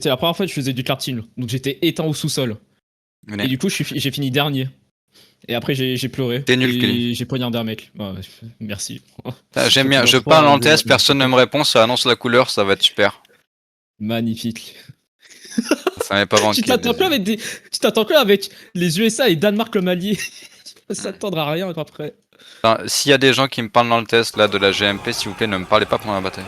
C'est la première fois que je faisais du karting, donc j'étais éteint au sous-sol. Venez. Et du coup, j'ai fini dernier. Et après, j'ai pleuré. T'es nul, et Kelly. j'ai poignardé un mec. Ouais, merci. J'aime bien, je parle en test, personne ne me répond, ça annonce la couleur, ça va être super. Magnifique. Ça m'avait pas manqué. Tu t'attends que avec les USA et Danemark comme alliés. Faut s'attendre à rien après. Enfin, s'il y a des gens qui me parlent dans le test là de la GMP, s'il vous plaît, ne me parlez pas pendant la bataille.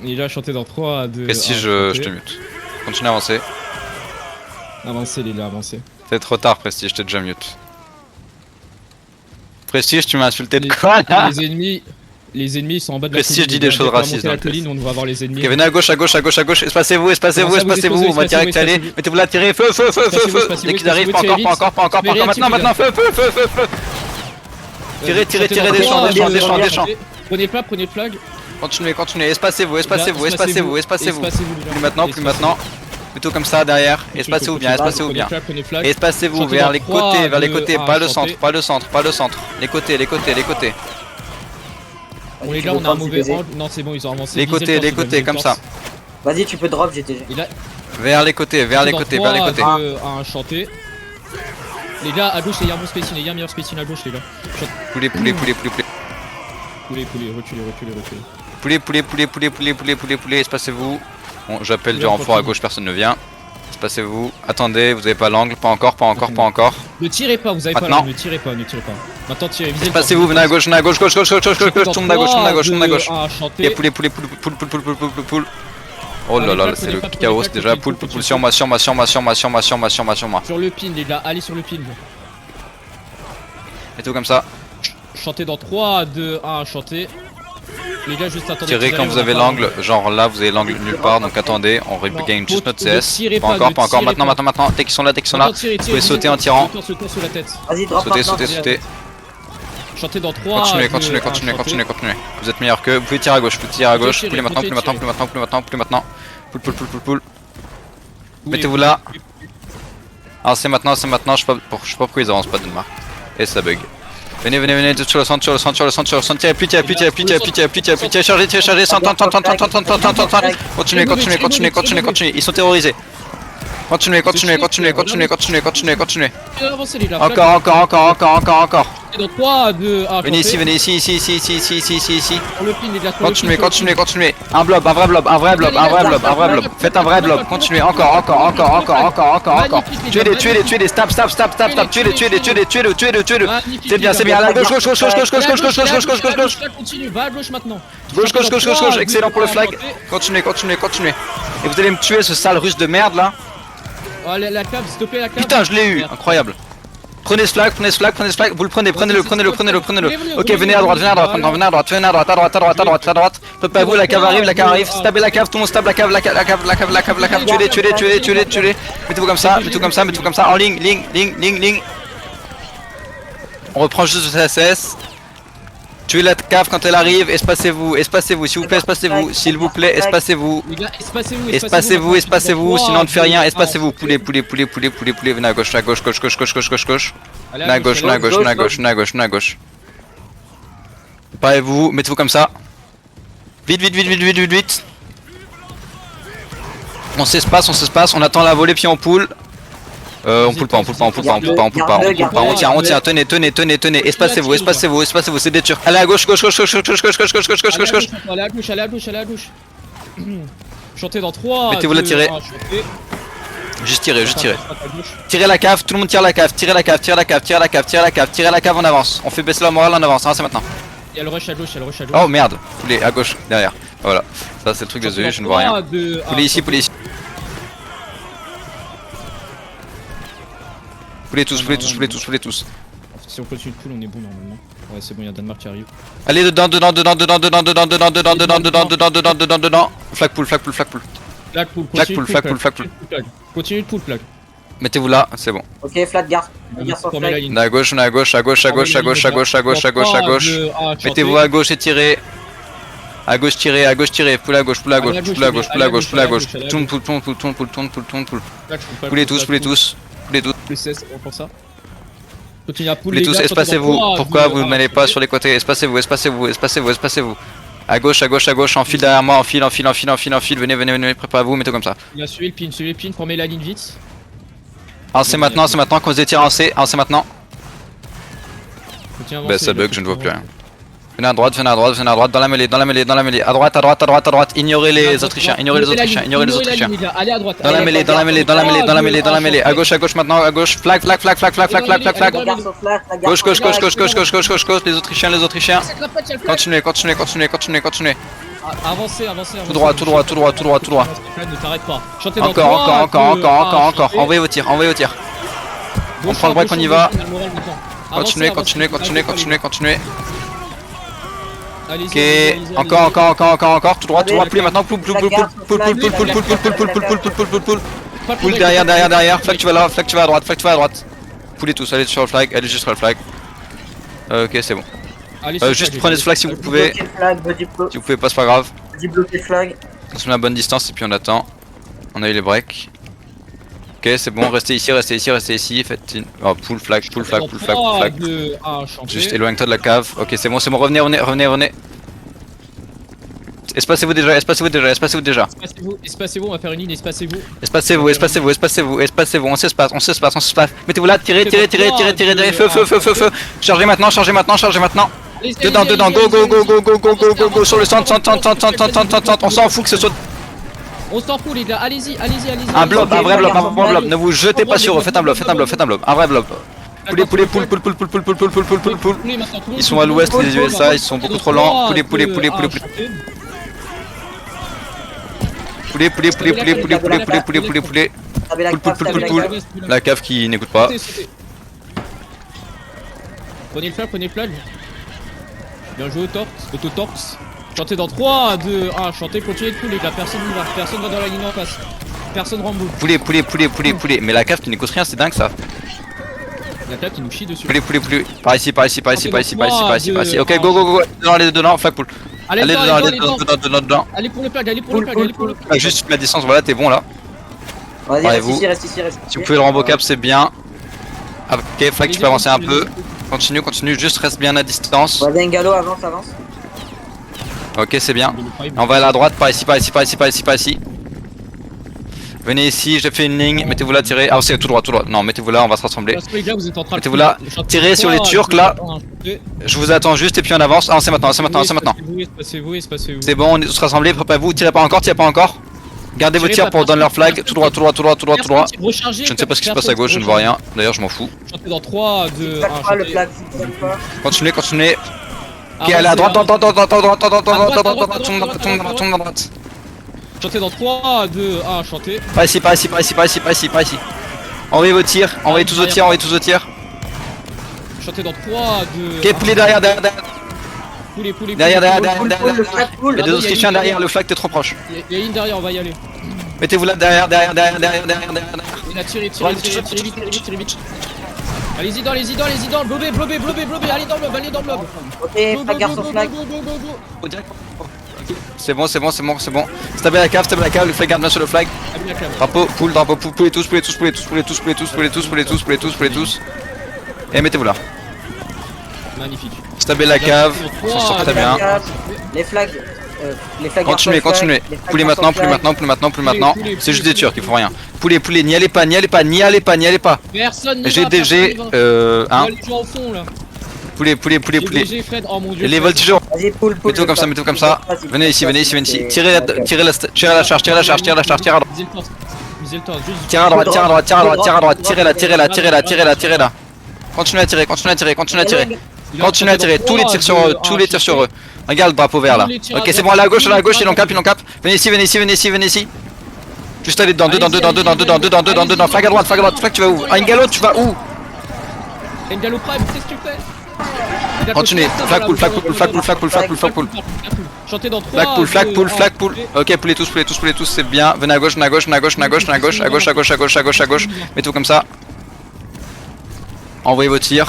Il a chanté dans 3, 2, Et si je te mute. Continue à avancer. Avancez les gars, avancez. C'est trop tard, Prestige, je t'ai déjà mute. Prestige, tu m'as insulté de quoi là? Les ennemis sont en bas de Prestige, la colline. Prestige dit des choses racistes. La colline, on va voir les ennemis. Ok, venez à gauche, à gauche, à gauche, à gauche. Espacez-vous, espacez-vous, espacez-vous. On va direct aller. Mettez-vous là, tirez. Feu, feu, feu, feu, feu. Dès qu'ils arrivent, pas encore. Maintenant. Feu. Tirez, des champs. Prenez le flag. Continuez. Espacez-vous. Plus maintenant. Plutôt comme ça derrière. Espacez-vous bien. Espacez-vous vers les côtés. Pas le centre. Les côtés. On est là, on a un mauvais angle. Non, c'est bon, ils ont avancé. Les côtés, comme ça. Vas-y, tu peux drop GTG. Vers les côtés. Un chanté. Les gars, à gauche, il y a un bon spacing. Il y a un meilleur spacing à gauche, les gars. Poulet. Reculez. Espacez-vous. Bon, j'appelle du renfort à gauche, personne ne vient. Espacez-vous. Attendez, vous avez pas l'angle. Pas encore. Ne tirez pas, vous avez pas l'angle. Ne tirez pas. Maintenant, tirez. Espacez-vous, venez à gauche. Tourne à gauche. Et poulet. Oh là là, c'est le chaos déjà. Poule, sur moi. Sur le pin, les gars, allez sur le pin. Et tout comme ça. Chantez dans 3, 2, 1, chantez. Les gars, juste attendez. Tirez quand vous avez l'angle, genre là vous avez l'angle nulle part, donc attendez, on regagne juste notre CS. Pas encore, maintenant, dès qu'ils sont là, vous pouvez sauter en tirant. Vas-y, drop. Sauter. Chantez dans 3. Continuez. Vous êtes meilleur que. Vous pouvez tirer à gauche, Plus maintenant. Poule. Mettez-vous là. Alors c'est maintenant, je sais pas pourquoi ils avancent pas Danemark. Et ça bug. Venez, sur le centre, tirez, puis chargez, centre. Continuez, ils sont terrorisés. Continuez. Avancez les gars. Encore. Dans 3, 2, 1. Venez ici. Sur le pin, les gars. Continuez. Un vrai blob. Faites un vrai blob. Continuez. Encore. Tuez-les. Stab. Tuez-le. C'est bien. À la gauche. Continue, va à gauche maintenant. Gauche. Excellent pour le flag. Continuez. Et vous allez me tuer ce sale russe de merde là. Oh, la cave, stoppez la cave. Putain, je l'ai eu. Incroyable. Prenez ce flag, vous le prenez. Ok, venez à droite. Préparez-vous, la cave arrive, stabez la cave, tout le monde stab la cave, tuez-les. Mettez-vous comme ça, en ligne. On reprend juste le SS. Tuez la cave quand elle arrive, espacez-vous, s'il vous plaît, espacez-vous. Les gars, Espacez-vous, sinon on ne fait rien, espacez-vous. Poulet, venez à gauche. Venez à gauche. Préparez-vous, mettez-vous comme ça. Vite. On s'espace, on attend la volée puis on poule. On poule pas, on tient, tenez, espacez-vous, c'est des turcs. Allez à gauche. Allez à gauche. Chantez dans 3. Mettez-vous là, tirez. Juste tirer. Tirez la cave, tout le monde tire la cave, tirez la cave, on avance. On fait baisser la morale, on avance, c'est maintenant. Il y a le rush à gauche. Oh merde, poulet à gauche, derrière. Voilà, ça c'est le truc, désolé, je ne vois rien. Poulet ici. Poulet tous. Si on continue de pool, on est bon normalement. Ouais, c'est bon, il y a Danemark qui arrive. Allez dedans. Flag pool. Continue de pool, flag. Mettez-vous là, c'est bon. Ok, flat garde sur flag. On est à gauche. Mettez-vous à gauche et tirez. À gauche, poule à gauche. Tourne. Poulez tous. Plus 16, on pour ça. Continuez à pool. Poulez tous, espacez-vous. Pourquoi vous n'allez pas sur les côtés? Espacez-vous. À gauche, en file derrière moi, en file, venez, préparez-vous, mettez comme ça. Il a suivi le pin, formez la ligne vite. Avancez maintenant, quand vous étirez, avancez maintenant. Faut bien Bah avancer, ça là, bug, je ne vois faut plus rien. Venez à droite, dans la mêlée, à droite, ignorez les Autrichiens, Allez à droite. Dans la mêlée, à gauche maintenant, flag, gauche, les Autrichiens, continuez, Avancez. tout droit, Ne t'arrête pas. Chantez dans encore, envoyez vos tirs, on prend le break, on y va, continuez, ok, encore, tout droit, plus maintenant, poule, derrière, flag tu vas à droite, poulez tous, allez sur le flag, allez juste sur le flag, ok c'est bon, juste prenez ce flag si vous pouvez, si vous pouvez pas c'est pas grave, on se met à bonne distance et puis on attend, on a eu les breaks. Ok c'est bon, restez ici, faites une... Oh pull flag. Juste éloigne-toi de la cave, ok c'est bon, revenez. Espacez-vous déjà. Espacez-vous, on va faire une ligne, espacez-vous. On s'espace. Mettez-vous là, tirez, feu. Chargez maintenant. Dedans, go, sur le centre, on s'en fout que ce soit... On s'en fout les gars, allez-y. Un vrai blob, ne vous jetez pas sur eux, faites un blob, un vrai blob. Poulez. Ils sont à l'ouest les USA, ils sont beaucoup trop lents. Poulez. La cave qui n'écoute pas. Prenez le flag. Bien joué au torse. Chantez dans 3, 2, 1, chantez, continuez de couler, là personne va dans la ligne en face. Personne remboule. Poulez. Mais la cave qui n'écoute rien, c'est dingue ça. La cave qui nous chie dessus. Poulez. Par ici. Ok, go. Dedans, flag pull. Allez dedans. Allez pour le flag. Juste la distance, voilà, t'es bon là. Vas-y, reste ici. Si vous pouvez le rambo cap, c'est bien. Ok, flag, tu peux avancer un peu. Continue, juste reste bien à distance. Vas-y, Ngalo, avance. Ok, c'est bien. On va aller à droite, par ici. Venez ici, je fais une ligne, mettez-vous là, tirez. Ah, c'est tout droit. Non, mettez-vous là, on va se rassembler. Mettez-vous là, tirez sur les Turcs là. Je vous attends juste et puis on avance. Ah, c'est maintenant. Espacez-vous. C'est bon, on est tous rassemblés, préparez-vous. Tirez pas encore. Gardez vos tirs pour donner leur flag. Tout droit. Je ne sais pas ce qui se passe à gauche, je ne vois rien. D'ailleurs, je m'en fous. Chantez dans 3, 2, 1. Continuez. Ok, allez à droite. Chantez dans 3, 2, 1, chantez. Par ici. Envoyez vos tirs, envoyez tous vos tirs. Chantez dans 3, 2, Ok, poulez derrière. Poulez. Derrière. Poule. Il y a deux Autrichiens derrière, le flag t'es trop proche. Il y a une derrière, on va y aller. Mettez-vous là derrière. Il a tiré vite. Allez-y dans, blobé, allez dans le blob. Ok, flag, garçon, flag. C'est bon. Stabez la cave, le flag garde bien sur le flag. Drapeau, poulez tous. Et mettez-vous là. Magnifique. Stabez la cave, on s'en sort très bien. Les flags. Continuez. Poulez maintenant. C'est juste des Turcs, ils font rien. Poulez, n'y allez pas. Personne GDG, hein. Poulez. Les voltigeurs. Vas-y, poule. Mettez-vous comme ça. Venez ici. Tirez la charge. Tire à droite. Tirez là. Continuez à tirer. Tous les tirs sur eux. Regarde le drapeau vert là. Ok, c'est bon, à la gauche, ils l'ont cap. Venez ici. Juste aller dedans. Flag à droite. Flag, tu vas où? Ngalo, tu vas où? Ngalo Prime, qu'est-ce que tu fais? Continuez. Flag pull. Chantez dans 3. Flag pull. Ok, poulez tous, c'est bien. Venez à gauche. Mettez-vous comme ça. Envoyez vos tirs.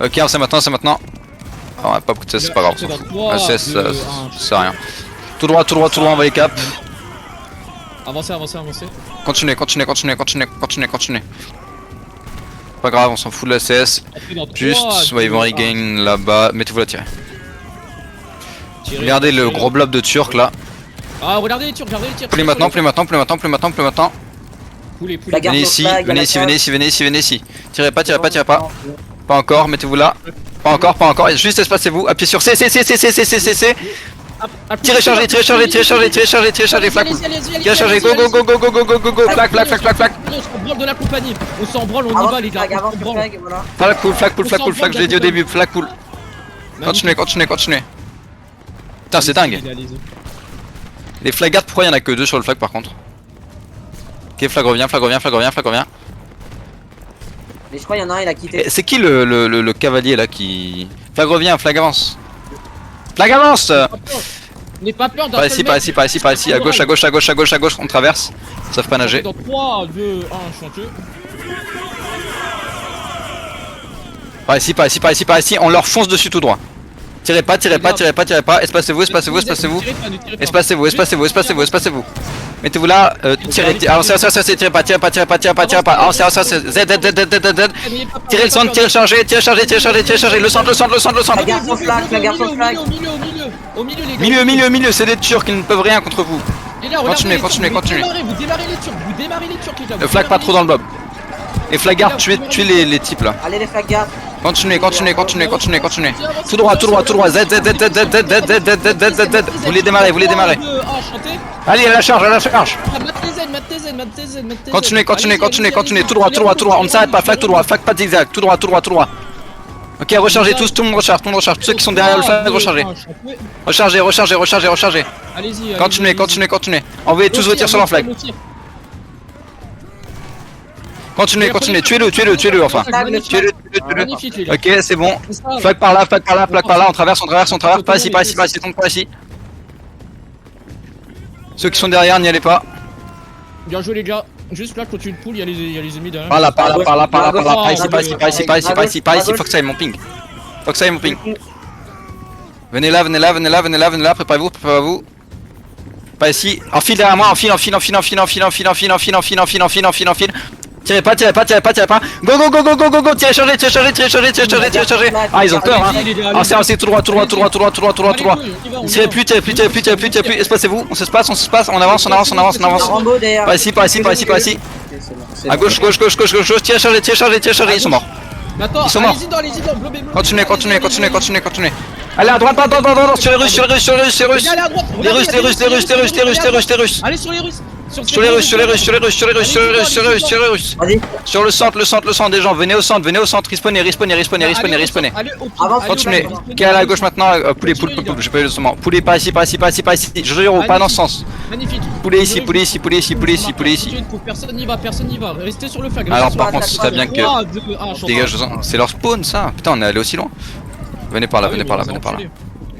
Ok, c'est maintenant. Oh, on va pas coûter, c'est pas grave. C'est rien. Tout droit, envoyez cap. Avancez. Continuez. pas grave, on s'en fout de la CS. Juste, ouais, ils vont regain là-bas. Mettez-vous là, tirez. Regardez le gros blob de Turc là. Ah, regardez les tirs, regardez les tirs. Plus maintenant, plus maintenant, plus maintenant, plus maintenant, plus maintenant. Poulet, poulet. Flag Venez garçon ici, flag, venez à ici, la venez cave. ici, venez ici, venez ici. Tirez pas, tirez pas, tirez pas. Pas encore, mettez-vous là. Pas encore, pas encore. Juste espacez-vous. Appuyez sur C, C, C, C, C, C, C, C, C. Tirez chargé, tirez chargé, tirez chargé, tirez chargé, tirez chargé, flac. Tirez chargé, go, go, go, go, go, go, go, go, go, flac, flac, flac, flac, flac. On s'en branle de la compagnie. On s'en branle, on y Avance va les gars. flag, On avance s'en branle. flag, voilà. Flac cool, flac cool, flac cool, flac, je l'ai dit au début, flac cool. Continuez, continuez, continuez. Putain, c'est dingue. Les flag guards, pourquoi il y en a que 2 sur le flag par contre? Ok, flag revient, flag revient, flag revient, flag revient. Mais je crois qu'il y en a un, il a quitté. C'est qui le cavalier là qui. Flag revient, flag avance. Flag avance! N'aie pas peur d'un Par seul ici, par mec. ici, par ici, par ici, à gauche, à gauche, à gauche, à gauche, à gauche, on traverse. Ils savent pas nager. Dans 3, 2, 1, chantier. Par ici, par ici, par ici, par ici, on leur fonce dessus tout droit. Tirez pas, tirez pas, tirez pas, tirez pas, espacez-vous, espacez-vous, espacez-vous. Espacez-vous, espacez-vous, espacez-vous, espacez-vous. Mettez-vous là, tirez, avancez, avancez, tirez pas, tirez pas, tirez pas, tirez pas, tirez pas, avancez, avancez, Z, Z, Z, Z, Z, Z. Tirez le centre, tirez chargé, tirez chargé, tirez chargé, tirez chargé, le centre, le centre, le centre, le centre. Flag garçon flag, flag garçon flag. Au milieu, les gars. Milieu, milieu, milieu, c'est des Turcs, ils ne peuvent rien contre vous. Les gars, regardez Continuez, les continuez, Turcs, continuez. Vous démarrez les Turcs, vous démarrez les Turcs, les gars. Le flag pas trop dans le blob. Et flag guard, tuez les types là. Allez les flag gardes. Continuez, continuez, continuez, continuez, continuez. Tout droit, tout droit, tout droit. Z, Z, Z, Z, Z, Z, Z, Z, Z, Z, Z, Z. Vous les démarrez, vous les démarrez. Allez, à la charge, à la charge. Continuez, continuez, continuez, continuez. Tout droit, tout droit, tout droit. On ne s'arrête pas. Flag tout droit, flag pas de zigzag. Tout droit, tout droit, tout droit. Ok, rechargez tous, tout le monde recharge, tout le monde recharge. Tous ceux qui sont derrière le flag, rechargez. Rechargez, rechargez, rechargez, rechargez. Allez-y. Continuez, continuez, continuez. Envoyez tous vos tirs sur leur flag. Continuez, continuez. Tuez-le, tuez-le, tuez-le, enfin. Tuez-le, tuez-le, tuez-le. Magnifique, les gars. Ok, c'est bon. Flag par là, flag par là, flag par là. On traverse, on traverse, on traverse. Pas ici, pas ici, pas ici. Tombe pas ici. Ceux qui sont derrière, n'y allez pas. Bien joué, les gars. Juste là, continue de poule, il y a les ennemis derrière. Par là, par là, par là, par là, par là. Par ici, par ici, par ici, par ici, par ici, par ici. Faut que ça aille mon ping. Faut que ça aille mon ping. Venez là, venez là, venez là, venez là, venez là. Préparez-vous, préparez-vous. Pas ici. Enfile derrière moi, enfile, enfile, enfile, enfile, enfile, enfile, enfile, enfile, enfile, enfile, enfile, enfile, enfile. Tirez pas, tirez pas, tirez pas, tirez pas. Go, go, go, go, go, go, go. Tirez chargé, tirez chargé, tirez chargé, tirez chargé, tirez chargé. Ah, ils ont peur, hein. C'est tout droit, tout droit, tout droit, tout droit, tout droit, tout droit, tout droit. Tirez plus, tirez plus, tirez plus, tirez plus, tirez plus. Espacez-vous, on s'espace, on s'espace, on avance, on avance, on avance, on avance. Rambo derrière. Par ici, par ici, par ici, par ici. À gauche, gauche, gauche, gauche, gauche, gauche. Tirez chargé, tirez chargé, tirez chargé. Ils sont morts. Attends, Ils sont morts. allez-y dans, bleu, bleu. Continuez, continuez, continuez, continuez, continuez. Allez à droite, droite, droite, droite, sur les Russes, sur les Russes, sur les Russes, sur les Russes. Allez à droite. Les Russes, les Russes, les Russes, les Russes, les Russes, les Russes, les Russes. Allez sur les Russes. Sur les Russes, sur les Russes, sur les Russes, sur les Russes, sur les Russes, sur les Russes, sur les Russes. Vas-y. Sur le centre, le centre, le centre des gens. Venez au centre, respawnez, respawnez, respawnez, respawnez, respawnez. Avance, Continuez. Qui est à la gauche maintenant? Poulet, poulet, poulet, j'ai pas eu le son. Poulet par ici, par ici, par ici, par ici. Je jure, pas dans ce sens. Magnifique. Poulet ici, poulet ici, poulet ici, poulet ici, poulet ici. Personne n'y va, personne n'y va. Restez sur le flag. Alors restez par sur le contre, flag. c'est bien que. 3, 2, 1, Dégage, c'est leur spawn ça. Putain, on est allé aussi loin. Venez par là, venez par là, venez par là.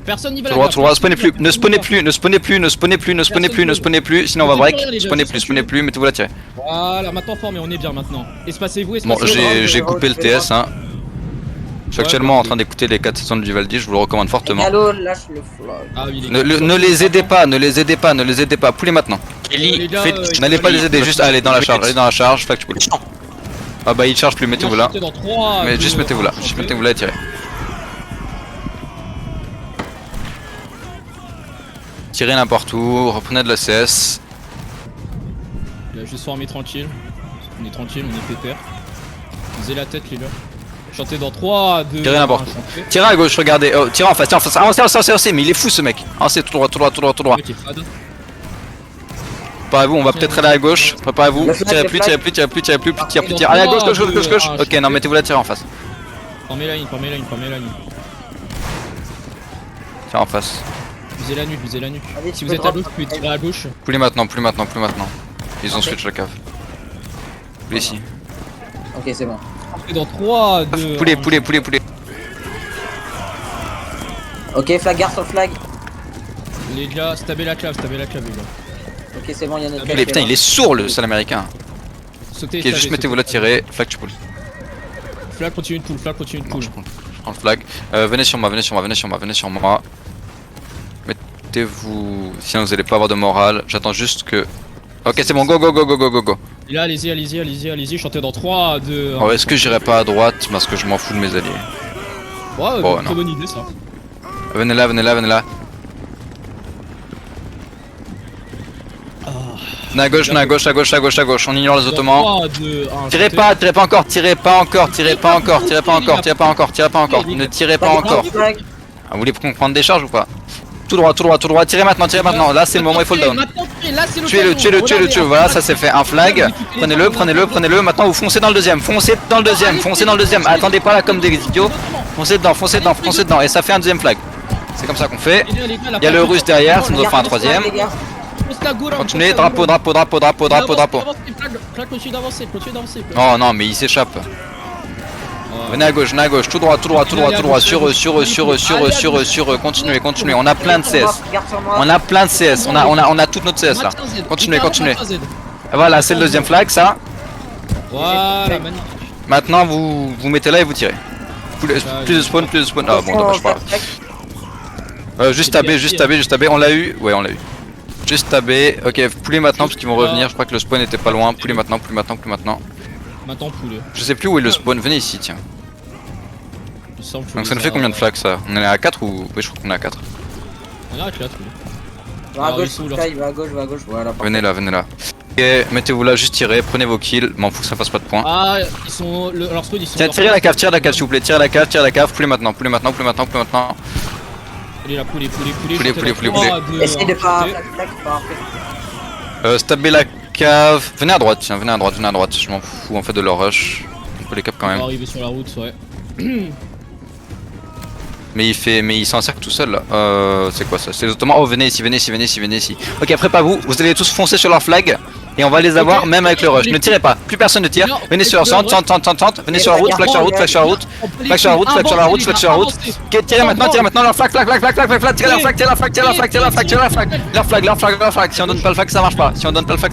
Personne n'y va. Tout droit, tout droit, spawnez plus, ne spawnez plus, ne spawnez plus, ne spawnez plus, ne spawnez plus, ne spawnez plus, sinon on va break. Spawnez plus, mettez-vous là, tirez. Voilà, maintenant formé, on est bien maintenant. Espacez-vous, Bon, espacez-vous. j'ai coupé le TS, hein. Je suis actuellement en train d'écouter les 4 saisons de Vivaldi, je vous le recommande fortement. Gallo, lâche le flag. Ah oui, les gars. Ne les aidez pas, ne les aidez pas, ne les aidez pas, poulez maintenant. Les gars, N'allez pas les aider, juste allez dans la charge, flag tu poules. Ah bah il charge plus, mettez-vous là. Dans 3, Mais 2, juste mettez-vous là, juste mettez-vous là et tirez. Tirez n'importe où, reprenez de la CS. Il a juste formé tranquille. On est tranquille, on est pépère. Visez la tête, les gars. Chantez dans 3, 2. Tirez n'importe où. Tirez à gauche, regardez. Oh, tirez en face, tirez en face. Avancez, mais il est fou ce mec. Avancez tout droit, tout droit, tout droit, tout droit. Préparez-vous, on va peut-être aller à gauche. Préparez-vous. Tirez plus, tirez plus, tirez plus, tirez plus, tirez plus, tirez. Allez à gauche, gauche, gauche, gauche. Ok, non, mettez-vous là, tirez en face. Formez la ligne, formez la ligne, formez la ligne. Tirez en face. Visez la nuque, visez la nuque. Allez, Si tu vous peux êtes à drop. gauche, vous pouvez tirer à gauche. Plus maintenant, plus maintenant, plus maintenant. Ils ont switch la cave. Plus ici. Ok, c'est bon. Dans 3, 2. Poulet, poulet, poulet, poulet. Ok, flag garde sur flag. Les gars, stabez la clave, les gars. Ok, c'est bon, il y en a notre Putain, il est sourd le sale américain. Sautez, Ok, juste mettez-vous là, tirez. Flag tu poules. Flag continue de pull, flag continue de Bon, pull. je prends le flag. Venez sur moi, venez sur moi, venez sur moi, venez sur moi. Mettez-vous. Sinon vous allez pas avoir de morale. J'attends juste que. Ok, c'est bon, go, go, go, go, go, go, go. Et là, allez-y, chantez dans 3, 2, 1. Oh, est-ce que j'irai pas à droite parce que je m'en fous de mes alliés? Ouais, Oh, très non. bonne idée ça. Venez là, venez là, venez là. Venez à gauche, venez à gauche, à gauche, à gauche, à gauche. On ignore les Ottomans. 3, 2, 1. Tirez pas, tirez pas encore, tirez pas encore, tirez pas encore, tirez pas encore, tirez pas encore, tirez pas encore. Ne tirez pas encore. Flag. Ah, vous voulez prendre des charges ou pas? Tout droit, tout droit, tout droit. Tirez maintenant, tirez maintenant. Là, c'est le moment, il faut le down. Tuez-le, tuez-le, tuez-le, tuez-le. Voilà, ça c'est fait. Un flag. Prenez-le, prenez-le, prenez-le. Maintenant, vous foncez dans le deuxième. Foncez dans le deuxième. Foncez dans le deuxième. Attendez pas là comme des idiots. Foncez dedans, foncez dedans, foncez dedans. Et ça fait un deuxième flag. C'est comme ça qu'on fait. Il y a le russe derrière, ça nous en fait un troisième. Continuez, drapeau, drapeau, drapeau, drapeau, drapeau, drapeau. Continue d'avancer. Oh non, mais il s'échappe. Venez à gauche, tout droit, tout droit, tout droit, tout droit. Sur eux, sur eux, sur eux, sur eux, sur eux, sur eux. Continuez, continuez. On a plein de CS. On a plein de CS. On a toute notre CS là. Continuez, continuez. Voilà, c'est le deuxième flag, ça. Voilà, magnifique. Maintenant, vous mettez là et vous tirez. Plus de spawn, plus de spawn. Ah bon, dommage, pas grave. Juste tabé, juste tabé, juste tabé. On l'a eu? Ouais, on l'a eu. Juste tabé. Ok, poulet maintenant parce qu'ils vont revenir. Je crois que le spawn était pas loin. Poulet maintenant, poulet maintenant, poulet maintenant. Maintenant poulet. Je sais plus où est le spawn. Venez ici, tiens. Donc ça nous fait combien de flags ça? On est à 4 ou... Oui, je crois qu'on est à 4. On est à 4. Va à gauche, Sky, va à gauche, voilà. Venez là, venez là. Ok, mettez-vous là, juste tirez, prenez vos kills. M'en fous, ça passe pas de points. Ah, ils sont. Leur spawn, ils sont. Tiens, tirez la cave, s'il vous plaît. Tirez la cave. Poulet maintenant, poulet maintenant, poulet maintenant, poulet maintenant. Allez, la poulet. Poulet. Essaye de pas flag, pas Stabber la cave. Venez à droite, tiens, venez à droite. Je m'en fous en fait de leur rush. On peut les cap quand On va même. arriver sur la route, ouais. Mais il s'encercle tout seul là. C'est quoi ça? C'est les Ottomans. Oh, venez ici. Ok, après pas vous. Vous allez tous foncer sur leur flag. Et on va les avoir même avec le rush. Ne tirez pas, plus personne ne tire. Venez sur leur centre. Venez sur la route, flag sur la route. Flag sur la route. Ok, tirez maintenant leur flag. Tirez leur flag. Si on donne pas le flag, ça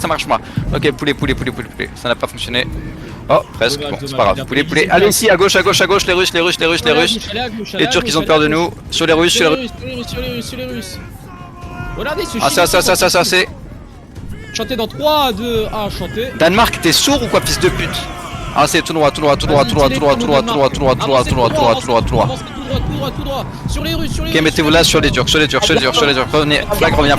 marche pas. Ok, poulet. Ça n'a pas fonctionné. Oh, presque, bon, c'est pas grave. Poulet. Allez ici, à gauche, les Russes. Les Turcs, ils ont peur de nous. Sur les Russes. Regardez ce Ah, c'est. Chantez dans 3, 2, 1, chantez. Danemark, t'es sourd ou quoi, fils de pute? Ah, c'est tout droit. Sur les Russes, Ok, mettez-vous là sur les Turcs. Revenez, flag revient,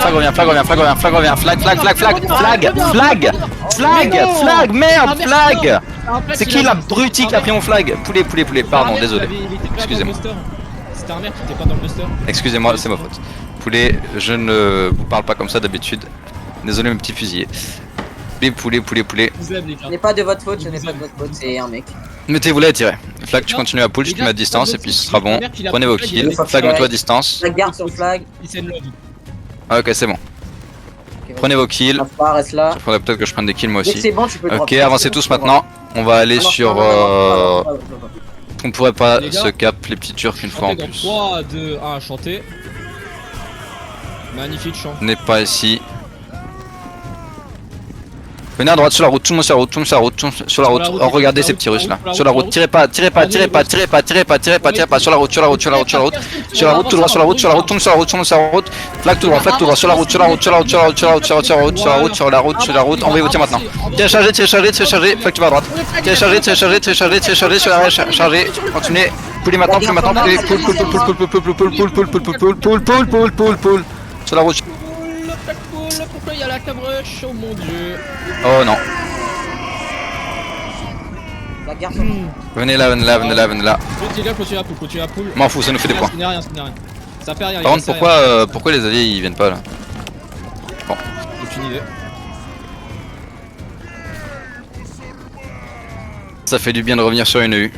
merde, flag. C'est qui l'abruti qui a pris mon flag? Poulet, pardon, désolé. Excusez-moi. C'était un maire qui était pas dans le buster. Excusez-moi, c'est ma faute. Poulet, je ne vous parle pas comme ça d'habitude. Désolé, mes petits fusillés. Poulet. Ce n'est pas de votre faute, c'est un mec. Mettez-vous là et tirez. Flag, tu continues à pull, je te mets à distance et puis ce sera bon. Prenez vos kills. Flag, mets-toi à distance. Flag garde son flag. Ah, ok, c'est bon. Prenez vos kills. Reste là. Faudrait peut-être que je prenne des kills moi Dès que aussi. c'est bon, tu peux Ok, avancez tous maintenant. On va aller sur. On pourrait pas se cap les petits turcs une fois en plus. 3, 2, 1, chanter. Magnifique chant. N'est pas ici. Venez à droite sur la route, tout le monde sur la route, Oh, regardez ces petits russes là. Sur la route, tirez pas. Sur la route, tout droit, sur la route. Flag tout droit, sur la route. Envoyez vos tirs maintenant. Tirez chargé. Flag tu vas à droite. Tirez chargé sur la chargé. Continuez. Poulet maintenant. Pull. Sur la route. Pourquoi il y a la cabrush? Oh mon dieu. Oh non. Flag garde. Venez là. Continue la poule. M'en fous, ça nous fait des points. Ça fait rien. Ça fait rien. Par contre, pourquoi les alliés ils viennent pas là? Bon. Aucune idée. Ça fait du bien de revenir sur une U.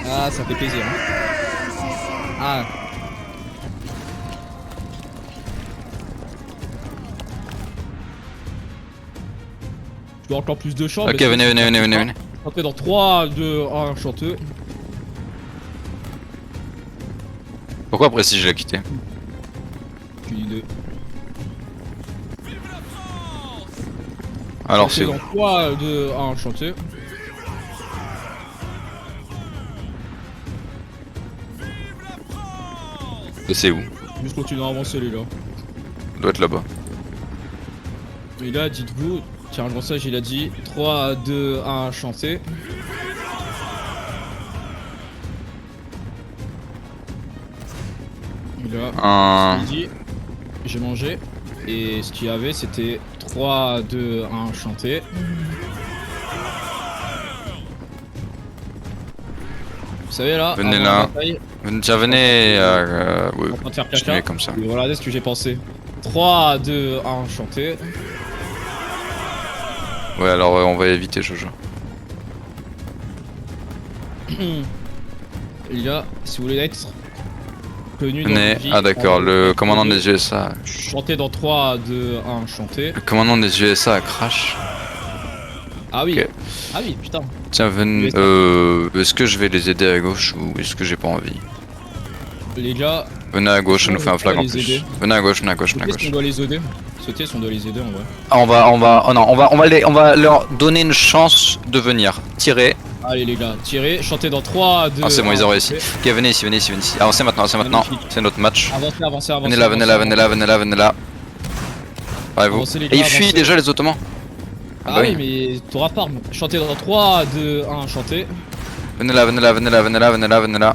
Ah, ça fait plaisir. Ah. Je dois encore plus de chants. Ok, venez. Chantez dans 3, 2, 1, chanteux. Pourquoi Précis je l'ai quitté? Aucune idée. Alors c'est où? Dans 3, 2, 1, chanteux. C'est où? Juste continuer à avancer les là. Doit être là-bas. Et là, dites-vous, Tiens, le message il a dit 3, 2, 1, chanter. Là, midi, j'ai mangé. Et ce qu'il y avait, c'était 3, 2, 1, chanter. Vous savez là, venez avant là. la bataille, Venez, oui, en train de faire continuez caca. comme ça. Et voilà ce que j'ai pensé. 3, 2, 1, chanter. Ouais, alors on va éviter Jojo. Il y a, si vous voulez être connu dans Venez, la vie, ah d'accord, le commandant des USA. chanter dans 3, 2, 1, chanter. Le commandant des USA crash. Ah oui, Ok. ah oui, putain. Tiens, venez. Est-ce que je vais les aider à gauche ou est-ce que j'ai pas envie? Les gars, Venez à gauche, ça nous fait un flag en les plus. aider. Venez à gauche, venez à gauche, venez à est-ce qu'on gauche. doit les aider? Sauter, si on doit les aider en vrai. Ah, on va leur donner une chance de venir. Tirer. Allez les gars, tirez, chantez dans 3, 2, Ah, c'est bon, ils ont réussi. chanter. Ok, venez ici, venez ici, venez ici. Avancez maintenant, Magnifique. c'est notre match. Avancez, avancez, avancez. Venez là, venez là, venez là, venez là, venez là. Bravo. Avancez, les Et gars, ils fuient avancez. déjà les Ottomans. Ah oui, mais t'auras pas. Chantez dans 3, 2, 1, chantez. Venez là, venez là, venez là, venez là, venez là, venez là.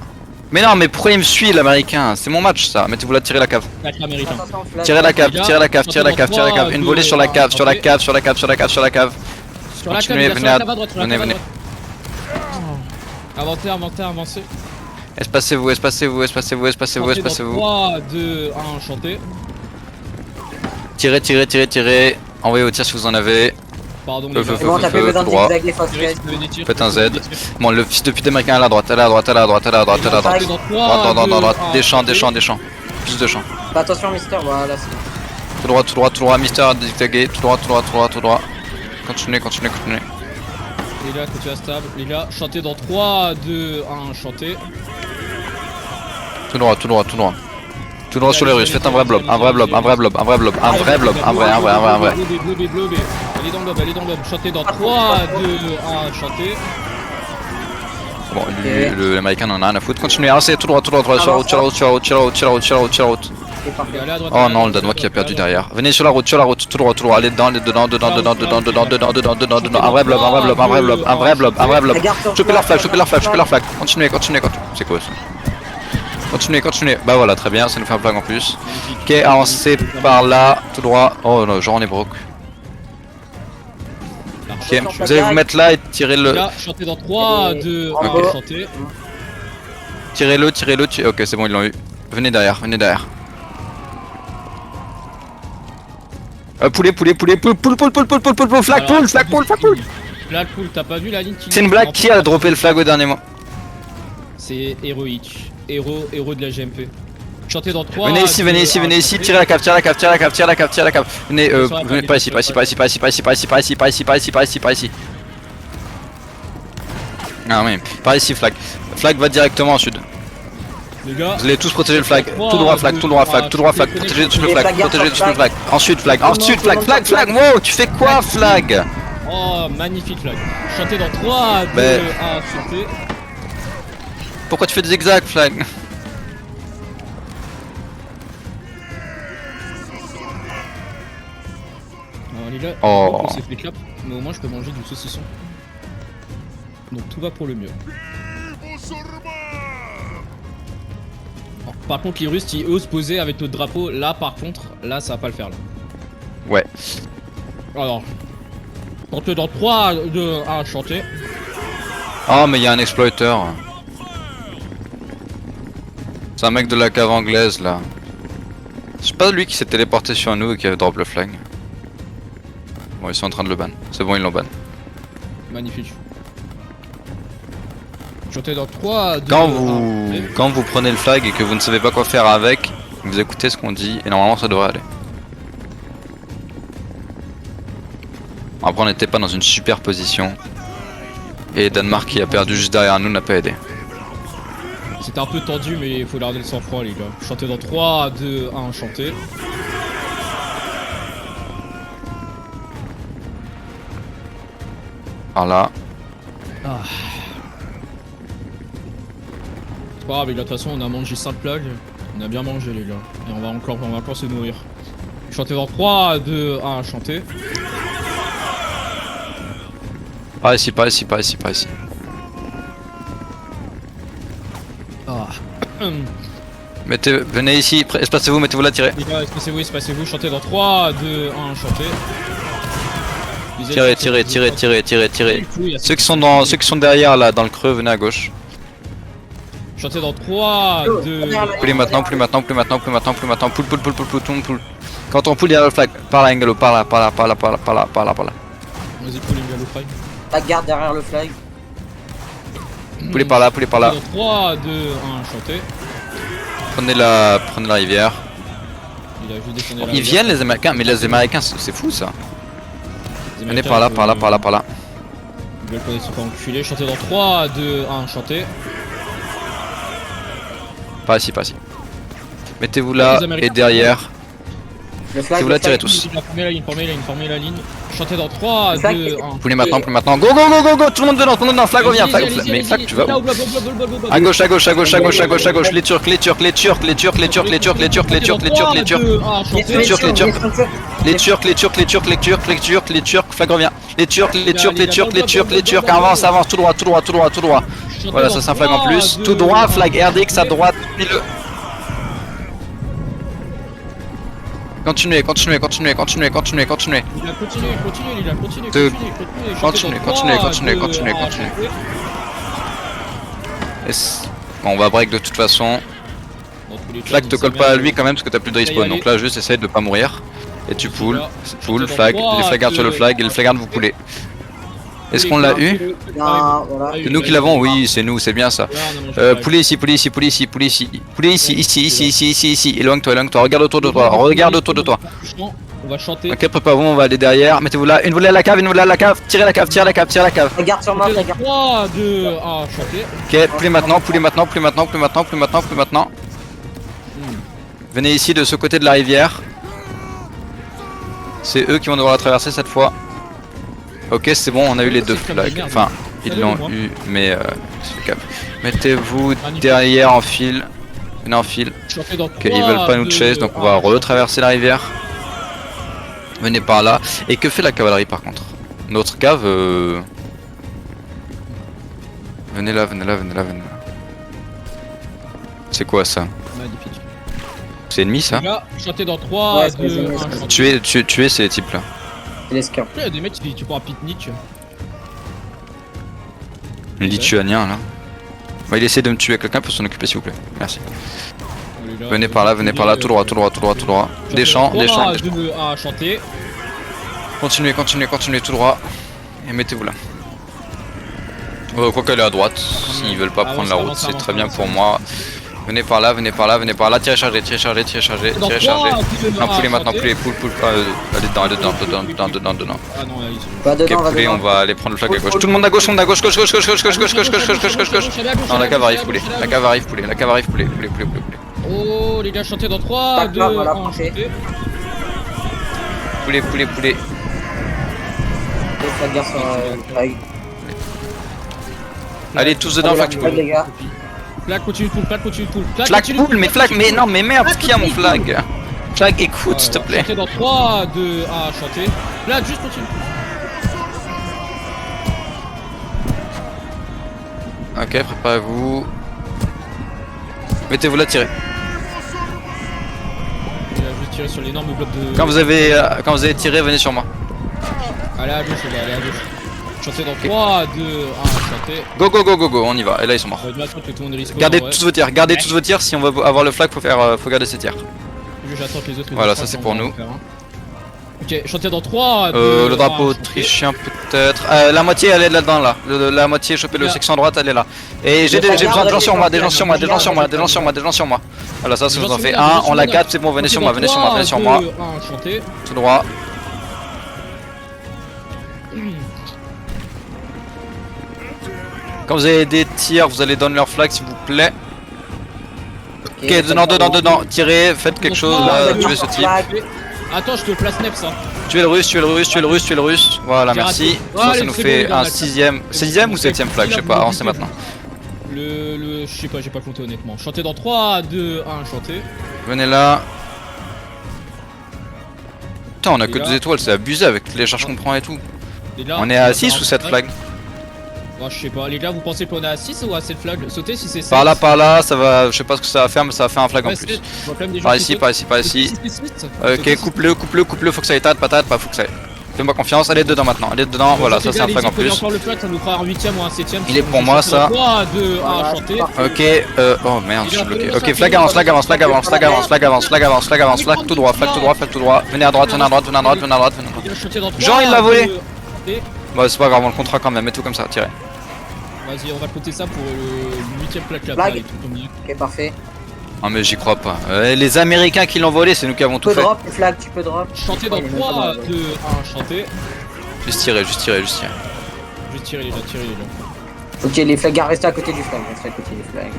Mais non, mais pourquoi il me suit l'américain? C'est mon match ça. Mettez-vous là, tirez la cave. Claque américain. Attention, flash. Tirez la cave, Les gars, tirez la cave, tirez la cave, tirez la cave. trois, Une volée sur la deux, cave, un, sur la chantez. cave, sur la cave, sur la cave, sur la cave, sur la cave. Sur la cave, Continuez, les gars, venez sur la à- cave à droite, sur la venez, cave à venez. droite. Avancez, avancez, avancez. Espacez-vous, espacez-vous, espacez-vous, espacez-vous, Chantez dans espacez-vous. 3, 2, 1, chantez. Tirez, tirez, tirez, tirez. Envoyez au tir si vous en avez. Pardon, Feu, les feu, gars. C'est bon, t'as plus feu, besoin tout de droit. zigzaguer, fausse Tirez, caisse. si vous avez des tirs, Faites un si vous avez Z. des tirs. Bon, le fils de pute américain à la droite, à la droite, à la droite, à la droite, à la droite, à la droite. Chantez dans Droite, 3, droite, 2, droite, 1, des champs, des chantez. champs, des champs. Plus de champs. Fais attention, Mister, voilà, c'est bon. Tout droit, tout droit, tout droit, Mister à zigzaguer. Tout droit, tout droit, tout droit, tout droit. Continuez, continuez, continuez. Les gars, continuez à stable. Les gars, chantez dans 3, 2, 1, chantez. Tout droit, tout droit, tout droit. Tout droit sur les Russes, faites un vrai blob, un vrai blob, un vrai blob, un vrai blob, un vrai blob, un vrai, un vrai, un vrai, un vrai. Blobé, blobé. Allez dans le blob, allez dans le blob. Chantez dans 3, 2, 1, chantez. Bon, lui, l'américain n'en a rien à foutre. Continuez, avancez, tout droit, tout droit, tout droit, sur la route, sur la route, sur la route, sur la route, sur la route, sur la route, sur la route. C'est parfait. Allez à droite. Oh non, le Danois qui a perdu derrière. Venez sur la route, tout droit, allez dedans, dedans, dedans, dedans, dedans, dedans, dedans, dedans, dedans, dedans. Un vrai blob, un vrai blob, un vrai blob, un vrai blob, un vrai blob. Chopez leur flag, chopez leur flag, chopez leur flag. Continuez, continuez, continuez. C'est quoi ça? Continuez, continuez. Bah voilà, très bien, ça nous fait un flag en plus. Ok, avancez par là, tout droit. Oh non, genre on est broke. Ok, vous allez vous mettre là et tirez Les le. gars, chantez dans 3, 2, 1, Ok. chantez. Tirez-le, tirez-le, ok, c'est bon, ils l'ont eu. Venez derrière, venez derrière. Poulet, poulet, poulet, poule, poule, poule, poule, poule, poule, poule, flag, Alors, poule, flag, poule, flag, poule. Flag pool, t'as pas vu la ligne qui. C'est une blague, qui a droppé le flag au dernier moment? C'est héroïque. Héros de la GMP. Chantez dans 3. Venez ici, venez ici, venez ici, tirez la cave, tirez la cave, tirez la cave, tirez la cave, tirez la cave. Venez, venez par ici, par ici, par ici, par ici, par ici, par ici, par ici, par ici, par ici, par ici, par ici. Ah oui, par ici, flag. Flag va directement au sud. Les gars, Vous allez tous protéger le flag. Tout droit, flag, tout droit, flag, tout droit, flag. Protégez tout le flag, protégez tout le flag. Ensuite, flag, ensuite, flag, flag, flag. Wow, tu fais quoi, flag? oh, magnifique flag. Chantez dans 3, 2, 1, Ben. chantez. Pourquoi tu fais des zigzags, flag? Alors les gars, Oh. on s'est fait clap, mais au moins je peux manger du saucisson. Donc tout va pour le mieux. Alors, par contre les Russes ils osent poser avec notre drapeau, là par contre, là ça va pas le faire là. Ouais. Alors, chantez dans 3, 2, 1, chantez. Oh, mais il y a un exploiteur. C'est un mec de la cave anglaise là. C'est pas lui qui s'est téléporté sur nous et qui a drop le flag. Bon, ils sont en train de le ban. C'est bon, ils l'ont ban. Magnifique. Chantez dans 3, 2, Quand 1, vous, chantez. quand vous prenez le flag et que vous ne savez pas quoi faire avec, vous écoutez ce qu'on dit et normalement ça devrait aller. Après, on n'était pas dans une super position. Et Danemark qui a perdu juste derrière nous n'a pas aidé. C'était un peu tendu mais il faut garder le sang-froid les gars. Chantez dans 3, 2, 1, chantez. Par là. Ah. C'est pas grave les gars, de toute façon on a mangé 5 plages. On a bien mangé les gars. Et on va encore se nourrir. Chantez dans 3, 2, 1, chantez. Par ici, par ici, par ici, par ici. Ah. Venez ici, espacez-vous, mettez-vous là, tirez. Les gars, espacez-vous, chantez dans 3, 2, 1, chantez. Tirez, tirez, tirez, tirez, tirez, tirez. Ceux qui sont derrière là, dans le creux, venez à gauche. Chantez dans 3, 2... Poulez maintenant, plus maintenant, plus maintenant, plus maintenant, plus maintenant. Poule, poule, poule, poule, poule, tout le monde poule. Quand on poule, il y a le flag. Par là, Engelo, par là, par là, par là, par là, par là, par là, par là. Vas-y, poulez bien le flag. La garde derrière le flag. Poulez par là, poulez par là. Dans 3, 2, 1, chantez. Prenez la rivière. Il a juste descendu là. Ils viennent les Américains, mais les Américains, c'est fou ça. Venez par là, par là, par là, par là. Ils veulent qu'on ait se faire enculer. Chantez dans 3, 2, 1, chantez. Par ici, par ici. Mettez-vous là et derrière. Le flag. Si vous la tirez tous. Formez la ligne. Chantez dans 3, 2, 1. Poulez maintenant, poulez maintenant. Go, go, go, go, go. Tout le monde dedans, flag revient, flag. Mais flag, tu vas où? À gauche, à gauche, à gauche, à gauche, à gauche, à gauche. Les Turcs, les Turcs, les Turcs, les Turcs, les Turcs, les Turcs, les Turcs, les Turcs, les Turcs, les Turcs. Les Turcs, les Turcs. Les Turcs, les Turcs, les Turcs, les Turcs, les Turcs, les Turcs, flag revient. Les Turcs, les Turcs, les Turcs, les Turcs, les Turcs. Avance, avance, tout droit, tout droit, tout droit, tout droit. Voilà, ça c'est un flag en plus. Tout droit, flag RDX à droite. Continuez, continuez, continuez, continuez, continuez, continuez. Il a continué, il a continué, Continuez. Bon, on va break de toute façon. Flag te colle pas à lui quand même parce que t'as plus de respawn. Donc là, juste essaye de pas mourir. Et tu poules, flag, les flagards sur le flag et les flagards vous poulez. Est-ce qu'on l'a eu? Non, voilà. C'est nous qui l'avons? Oui, c'est nous, c'est bien ça. Poulez ici, poulez ici, poulez ici, poulez ici. Poulez ici, ici. Éloigne-toi, regarde autour de toi, regarde autour de toi. On va chanter. Ok, préparez-vous, on va aller derrière. Mettez-vous là, une volée à la cave, une volée à la cave. Tirez la cave, tirez la cave, tirez la cave. Regarde sur moi, regarde. 3, 2, 1, chanter. Ok, poulez maintenant, poulez maintenant, poulez maintenant, poulez maintenant, poulez maintenant, poulez maintenant. Venez ici de ce côté de la rivière. C'est eux qui vont devoir la traverser cette fois. Ok, c'est bon, on a eu les deux flags. Enfin, ils l'ont eu, mais c'est le cap. Mettez-vous derrière en file. Venez en file. Ok, ils veulent pas nous chase, donc on va retraverser la rivière. Venez par là. Et que fait la cavalerie par contre? Notre cave. Venez là, venez là, venez là, venez là. C'est quoi ça? Magnifique. C'est ennemi ça? Là, chanter dans 3, 2, 1. Tuer ces types là. C'est l'escarpe. Il y a des mecs qui tu prends un pique-nique. Le lituanien là. Bah, il essaie de me tuer, quelqu'un peut s'en occuper s'il vous plaît. Merci. Venez par là, tout droit, tout droit, tout droit, tout droit. Des champs, des champs. 3, 2, 1, chanter. Continuez, continuez, continuez tout droit. Et mettez-vous là. Quoi qu'elle est à droite. S'ils veulent pas prendre la route, c'est très bien pour moi. Venez par là, venez par là, venez par là. Tirez chargé, tirez chargé, tirez chargé, tirez chargé. Non, poulez maintenant, poulez, poule. Allez dedans, allez dedans, dedans. Ah non, allez, Va Ok, dedans, va poulez, on dedans. va aller prendre le flag à gauche. Tout le monde à gauche, gauche. Non, la cave arrive, poulez. La cave arrive, poulez. La cave arrive, poulez. Oh, les gars, chantez dans 3, 2, 1, voilà, chanter. Poulez. Le flag garde sur le flag. Allez, tous dedans, flag tu Flag, les gars. Flag, continue de pull, flag, continue de pull. Flag poule, mais flag, mais non, mais merde, qui a mon flag? Flag, écoute, s'il te plaît. Chantez dans 3, 2, 1, chanter. Flag, juste continue. Ok, préparez-vous. Mettez-vous là, tirez. Il a juste tiré sur l'énorme bloc de. Quand vous avez tiré, venez sur moi. Allez à gauche, les gars, allez à gauche. Chantez dans 3, 2, 1, chantez. Go, on y va. Et là, ils sont morts. Attends que tout le monde respawn, Gardez en vrai. tous vos tirs. Si on veut avoir le flag, faut garder ses tirs. J'attends que les autres. Voilà, ça c'est pour nous. Ok, chantez dans 3, 2, Le drapeau 1, autrichien peut-être. La moitié elle est là-dedans là. La moitié, chopez le section droite, elle est là. Et j'ai besoin de gens sur moi, des gens sur moi. Voilà, ça vous en fait un. On la 4, c'est bon, venez sur moi. Chantez. Tout droit. Quand vous avez des tirs, vous allez donner leur flag s'il vous plaît. Ok, dedans, tirez, faites quelque chose là, tuez ce type. Attends, je te place Nep ça. Tuez le russe. Voilà, merci. Ça nous fait un 6ème ou 7ème flag, je sais pas, avancez maintenant. Je sais pas, j'ai pas compté honnêtement. Chantez dans 3, 2, 1, chantez. Venez là. Putain, on a que 2 étoiles, c'est abusé avec les charges qu'on prend et tout. On est à 6 ou 7 flags? Bon, je sais pas, les gars, vous pensez qu'on est à 6 ou à 7 flags? Sauter si c'est 7. Par là, ça va. Je sais pas ce que ça va faire, mais ça va faire un flag en plus. Par ici, par ici, par ici. Ok, coupe-le, faut que ça aille, patate, pas faut que ça aille. Fais-moi confiance, allez dedans maintenant, allez dedans, voilà, ça c'est un flag en plus. Encore le flag, ça nous fera un 8ème ou un 7ème. Il est pour moi ça. 3, 2, 1, chanter. Ok, oh merde, je suis bloqué. Ok, flag avance, flag avance, flag avance, flag avance, flag avance, flag avance, flag avance, flag tout droit, flag tout droit, flag tout droit. Venez à droite, venez à droite, venez à droite, venez à droite, venez à droite. Jean, il l'a volé. Bah c'est pas grave, on le comptera quand même, mets tout comme ça, tirez. Vas-y, on va compter ça pour le 8ème flag là. Flag. Ok, parfait. Non mais j'y crois pas. Les Américains qui l'ont volé, c'est nous qui avons tout Tu peux fait. drop les flags, tu peux drop. Chanter dans 3, 2, 1, chanter. Juste tirer, juste tirer, juste tirer. Je vais tirer les gars, Ok, les flags, restez à côté du flag, restez à côté du flag.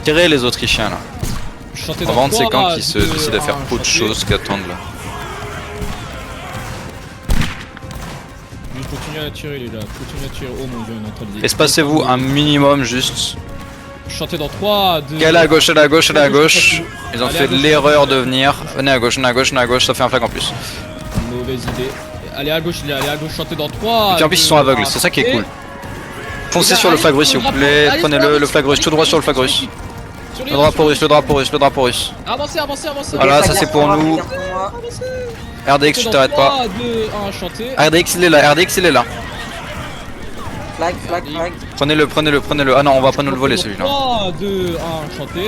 Tirez les Autrichiens là. Chanter On dans va vendre ces 3, camps qui se 2, décident à faire 1, autre chanter. chose qu'attendre là. Je continue à tirer les gars, continue à tirer. Oh mon dieu, on est en train de... Espacez-vous un minimum juste. Chanter dans 3, 2... Allez à gauche, allez à gauche, allez à gauche. Ils ont fait l'erreur de venir. Venez à gauche, venez à gauche, venez à gauche, ça fait un flag en plus. Mauvaise idée. Allez à gauche, chanter dans 3... Et puis en plus ils sont aveugles, c'est ça qui est cool. Foncez sur le flag russe s'il vous plaît, prenez-le, le flag russe, tout droit sur le flag russe. Le drapeau russe, le drapeau russe, le drapeau russe. Avancez, avancez, avancez. Voilà, ça c'est pour nous. RDX, tu t'arrêtes pas. 3, 2, 1, chanter. RDX il est là, RDX il est là. Flag, flag, flag. Prenez-le, prenez-le, prenez-le. Ah non, on va pas nous le voler celui-là. 3, 2, 1, chanter.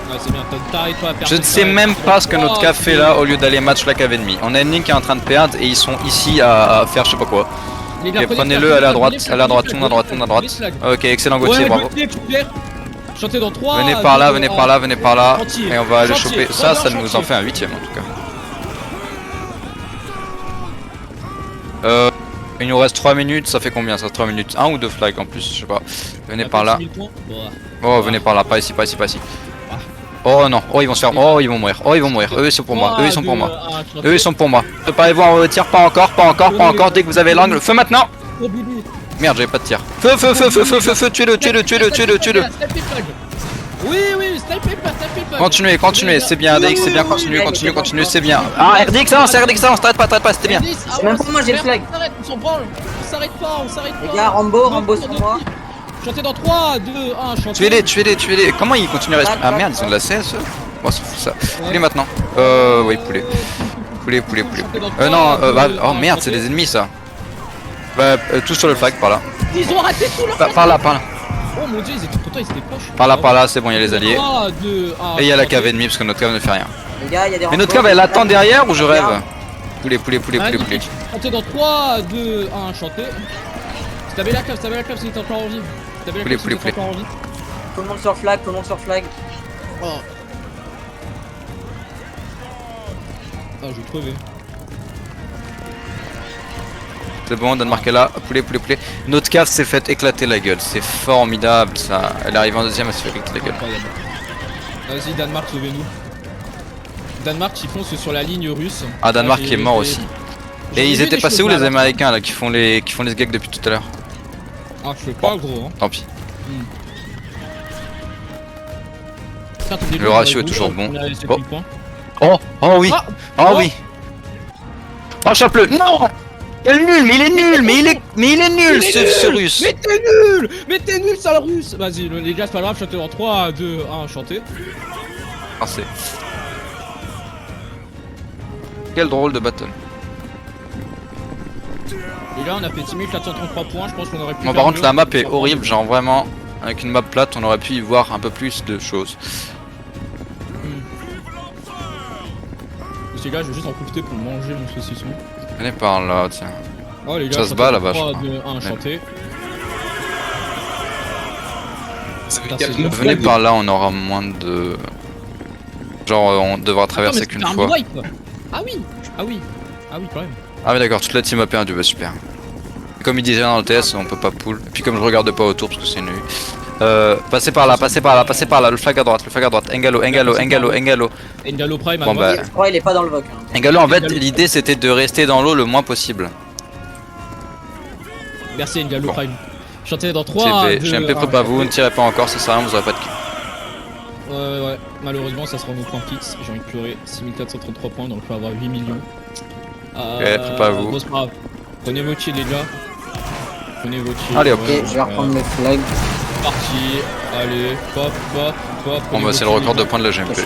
Ouais, c'est bien, t'arrêtes pas à perdre. Je ne sais même pas ce que notre CAF fait là au lieu d'aller match la cave ennemie. On a une ligne qui est en train de perdre et ils sont ici à faire je sais pas quoi. Ok, prenez-le, allez à droite, allez à droite, tout le monde à droite, tout le monde à droite. Ok, excellent Gauthier, bravo. Chantez dans 3. Venez par là, venez par là, venez par là. Chantier. Et on va aller Chantier. choper. Ça, ça Chantier. nous en fait un 8ème en tout cas. Il nous reste 3 minutes, ça fait combien ça? 3 minutes? 1 ou 2 flags en plus, je sais pas. Venez par là. Oh, venez par là, pas ici, pas ici, pas ici. Oh non, oh ils vont se faire, oh ils vont mourir, oh ils vont mourir, eux ils sont pour moi, eux ils sont pour moi, eux ils sont pour moi. Préparez-vous en tir, pas encore, pas encore, pas encore, dès que vous avez l'angle, feu maintenant. Merde, j'avais pas de tir. Feu, feu, feu, feu, feu, feu, feu, tuez-le, tuez-le, tuez-le, tuez-le, tuez-le. Oui, oui, snipez pas. Continuez, continuez, c'est bien, RDX, c'est bien, continuez, continuez, continuez, c'est bien. Ah, RDX, avance, RDX, avance, t'arrêtes pas, c'était bien. C'est même pas moi, j'ai le flag. On s'en branle, on s'arrête pas. Les gars, Rambo sur moi. Chantez dans 3, 2, 1, chantez. Tuez-les, tuez-les, tuez-les. Comment ils continuent à rester? Ah merde, ils ont de la CS eux. Bon, c'est fou ça. Poulet maintenant. Oui, poulet. Poulet. Non, oh merde, c'est des ennemis ça. Bah, tous sur le flag, par là. Ils ont raté tout leur Par là. Oh mon dieu, pourtant ils étaient proches. Par là, c'est bon, il y a les alliés. 3, 2, 1. Et il y a la cave ennemie parce que notre cave ne fait rien. Les gars, il y a des Mais notre cave elle attend derrière ou je rêve? Poulet. Chantez dans 3, 2, 1, chantez. Stabez la cave, s'il est encore en vie. Poulet. Tout le monde sur flag, Oh. Ah, je vais crever. C'est bon, Danemark est là. Poulet. Notre cave s'est fait éclater la gueule. C'est formidable ça. Elle arrive en deuxième, elle se fait éclater la gueule. Incroyable. Vas-y, Danemark, sauvez-nous. Danemark qui fonce sur la ligne russe. Ah, Danemark qui est mort aussi. Et ils étaient passés où les Américains là qui font les gags depuis tout à l'heure? Ah, je sais pas, gros. Hein. Tant pis. Le ratio est toujours bon. Oh oui. Oh oui. Oh chope-le. Non. Il est nul, mais il est nul ce russe. Mais t'es nul, sale russe. Vas-y, les gars, c'est pas grave, chantez en 3, 2, 1, chantez. Parfait. Quel drôle de battle. Et là, on a fait 6433 points, je pense qu'on aurait pu. Bon, par contre, la map est horrible, genre vraiment, avec une map plate, on aurait pu y voir un peu plus de choses. Les gars, je vais juste en profiter pour manger mon saucisson. Venez par là, tiens. Oh, les gars, ça se bat là-bas. 3, 2, 1, chantez. Venez par là, on aura moins de. Genre, on devra traverser qu'une fois. Ah oui, quand même. Ah, mais d'accord, toute la team a perdu, bah super. Comme il disait dans le TS, on peut pas pull. Et puis, comme je regarde pas autour parce que c'est nul. Passez par là, le flag à droite, Engalo. Engalo Prime, bon, bah, je crois qu'il est pas dans le voc. Engalo, en fait, l'idée c'était de rester dans l'eau le moins possible. Merci Engalo Prime. Chantez dans 3, 2, GMP, prépa vous, ne tirez pas encore, ça sert à rien, vous aurez pas de kill. Ouais. malheureusement ça sera notre plan fixe. J'ai envie de pleurer. 6433 points, donc je vais avoir 8 millions. préparez-vous. Bon, c'est pas grave. Prenez vos kills les gars. Prenez vos kills. Allez, hop. Ok, je vais reprendre le flag. Parti. Allez, pop, pop, pop. Bon bah c'est le record de points de la GMP.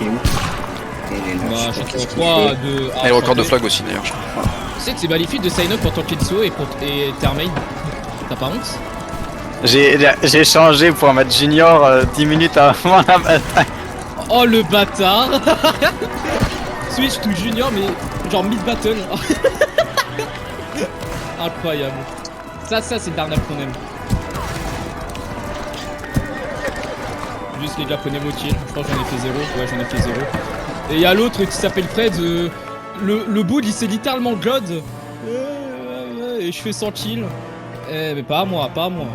Bah, chanson 3, 2, Et le record de flag aussi d'ailleurs je crois. Tu sais que c'est magnifique de sign up pour ton Kitsuo et Termain. T'as pas honte? J'ai changé pour un match junior 10 minutes avant la bataille. Oh le bâtard. Switch to junior mais genre mid-battle. Incroyable. Ça c'est le Darnell qu'on aime. Juste les gars, prenez vos kills. Je crois que j'en ai fait 0. Ouais, j'en ai fait 0. Et y'a l'autre qui s'appelle Fred. Le bull il s'est littéralement God. Et je fais 100 kills. Mais pas à moi, pas à moi.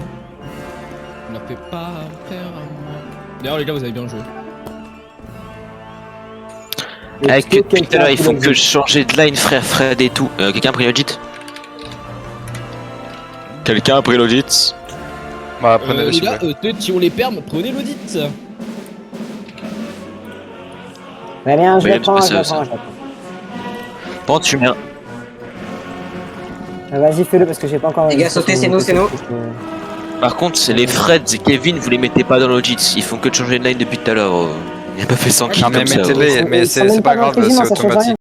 On la fait pas faire à moi. D'ailleurs les gars, vous avez bien joué. Avec tout à l'heure, ils font que changer de line, frère Fred et tout. Quelqu'un a pris l'audit? Quelqu'un a pris l'audit? Bah prenez le Les s'il vous gars, plaît. si on les perd, prenez l'audit. Très bien, je Oui, le prends, parce je que le ça- prends, je le prends. Bon, tu mets un. Vas-y, fais-le parce que j'ai pas encore. Les gars, sautez, c'est nous, c'est nous. Par contre, c'est les Fred et Kevin, vous les mettez pas dans l'audit. Ils font que de changer de line depuis tout à l'heure. Il a pas fait 100 kills Non mais comme ça. mettez-les, mais Ils sont c'est même pas dans le grave, régiment, c'est ça change rien. automatique.